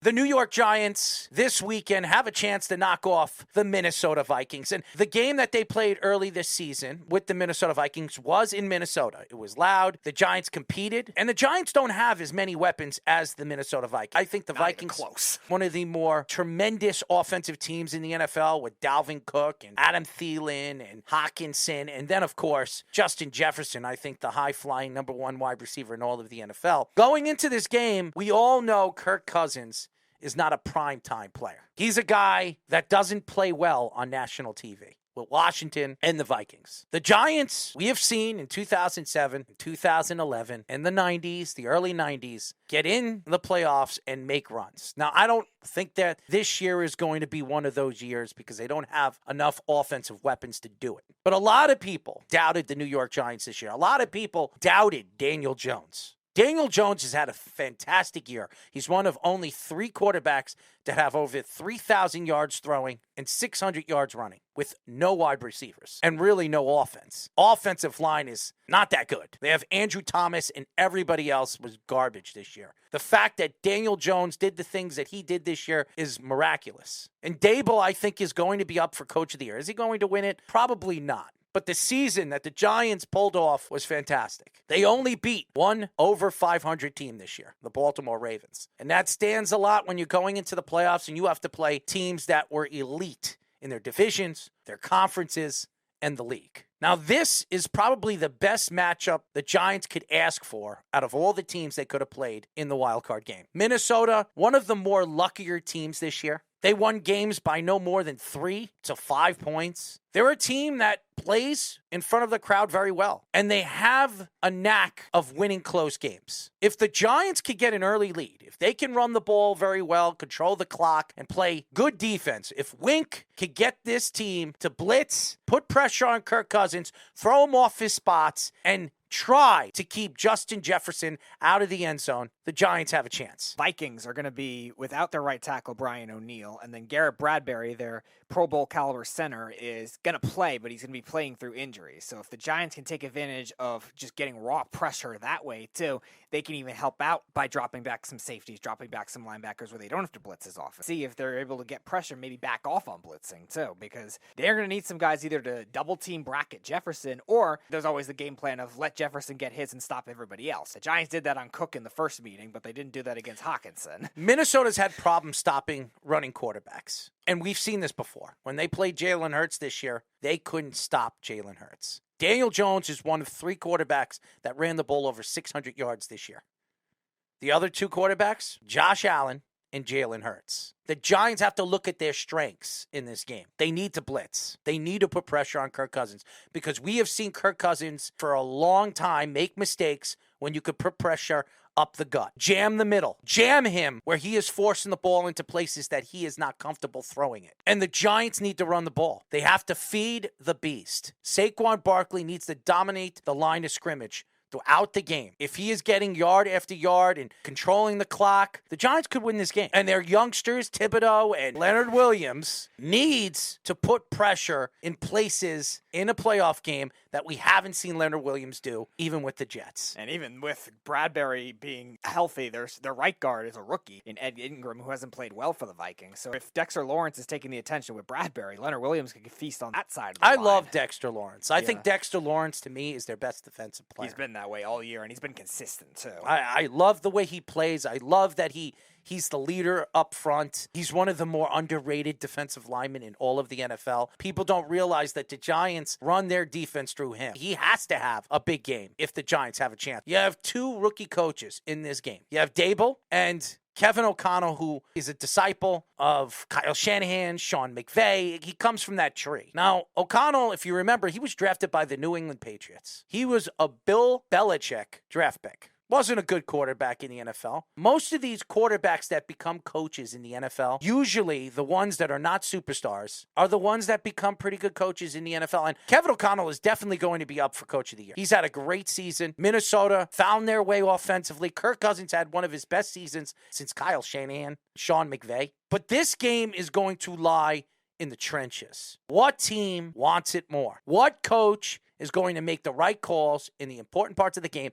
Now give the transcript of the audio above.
The New York Giants this weekend have a chance to knock off the Minnesota Vikings. And the game that they played early this season with the Minnesota Vikings was in Minnesota. It was loud. The Giants competed. And the Giants don't have as many weapons as the Minnesota Vikings. I think the Vikings, close. One of the more tremendous offensive teams in the NFL with Dalvin Cook and Adam Thielen and Hawkinson. And then, of course, Justin Jefferson, I think the high-flying number one wide receiver in all of the NFL. Going into this game, we all know Kirk Cousins is not a primetime player. He's a guy that doesn't play well on national TV with Washington and the Vikings. The Giants, we have seen in 2007, 2011, and the 90s, the early 90s, get in the playoffs and make runs. Now, I don't think that this year is going to be one of those years because they don't have enough offensive weapons to do it. But a lot of people doubted the New York Giants this year. A lot of people doubted Daniel Jones. Daniel Jones has had a fantastic year. He's one of only 3 quarterbacks to have over 3,000 yards throwing and 600 yards running with no wide receivers and really no offense. Offensive line is not that good. They have Andrew Thomas and everybody else was garbage this year. The fact that Daniel Jones did the things that he did this year is miraculous. And Dable, I think, is going to be up for Coach of the Year. Is he going to win it? Probably not. But the season that the Giants pulled off was fantastic. They only beat one over 500 team this year, the Baltimore Ravens. And that stands a lot when you're going into the playoffs and you have to play teams that were elite in their divisions, their conferences, and the league. Now, this is probably the best matchup the Giants could ask for out of all the teams they could have played in the wild card game. Minnesota, one of the more luckier teams this year. They won games by no more than 3 to 5 points. They're a team that plays in front of the crowd very well, and they have a knack of winning close games. If the Giants could get an early lead, if they can run the ball very well, control the clock, and play good defense, if Wink could get this team to blitz, put pressure on Kirk Cousins, throw him off his spots, and try to keep Justin Jefferson out of the end zone, the Giants have a chance. Vikings are going to be without their right tackle, Brian O'Neill, and then Garrett Bradbury, their Pro Bowl caliber center, is going to play, but he's going to be playing through injury. So if the Giants can take advantage of just getting raw pressure that way too, they can even help out by dropping back some safeties, dropping back some linebackers where they don't have to blitz as often. See if they're able to get pressure, maybe back off on blitzing too, because they're going to need some guys either to double team bracket Jefferson, or there's always the game plan of let Jefferson get his and stop everybody else. The Giants did that on Cook in the first meeting, but they didn't do that against Hawkinson. Minnesota's had problems stopping running quarterbacks. And we've seen this before. When they played Jalen Hurts this year, they couldn't stop Jalen Hurts. Daniel Jones is one of 3 quarterbacks that ran the ball over 600 yards this year. The other 2 quarterbacks, Josh Allen and Jalen Hurts. The Giants have to look at their strengths in this game. They need to blitz. They need to put pressure on Kirk Cousins because we have seen Kirk Cousins for a long time make mistakes when you could put pressure up the gut. Jam the middle. Jam him where he is forcing the ball into places that he is not comfortable throwing it. And the Giants need to run the ball. They have to feed the beast. Saquon Barkley needs to dominate the line of scrimmage throughout the game. If he is getting yard after yard and controlling the clock, the Giants could win this game. And their youngsters, Thibodeau and Leonard Williams, needs to put pressure in places in a playoff game that we haven't seen Leonard Williams do, even with the Jets. And even with Bradbury being healthy, their right guard is a rookie in Ed Ingram, who hasn't played well for the Vikings. So if Dexter Lawrence is taking the attention with Bradbury, Leonard Williams can feast on that side of the line. I love Dexter Lawrence. I think Dexter Lawrence, to me, is their best defensive player. He's been that way all year, and he's been consistent, too. I love the way he plays. I love that he's the leader up front. He's one of the more underrated defensive linemen in all of the NFL. People don't realize that the Giants run their defense through him. He has to have a big game if the Giants have a chance. You have 2 rookie coaches in this game. You have Dable and Kevin O'Connell, who is a disciple of Kyle Shanahan, Sean McVay. He comes from that tree. Now, O'Connell, if you remember, he was drafted by the New England Patriots. He was a Bill Belichick draft pick. Wasn't a good quarterback in the NFL. Most of these quarterbacks that become coaches in the NFL, usually the ones that are not superstars, are the ones that become pretty good coaches in the NFL. And Kevin O'Connell is definitely going to be up for Coach of the Year. He's had a great season. Minnesota found their way offensively. Kirk Cousins had one of his best seasons since Kyle Shanahan, Sean McVay. But this game is going to lie in the trenches. What team wants it more? What coach is going to make the right calls in the important parts of the game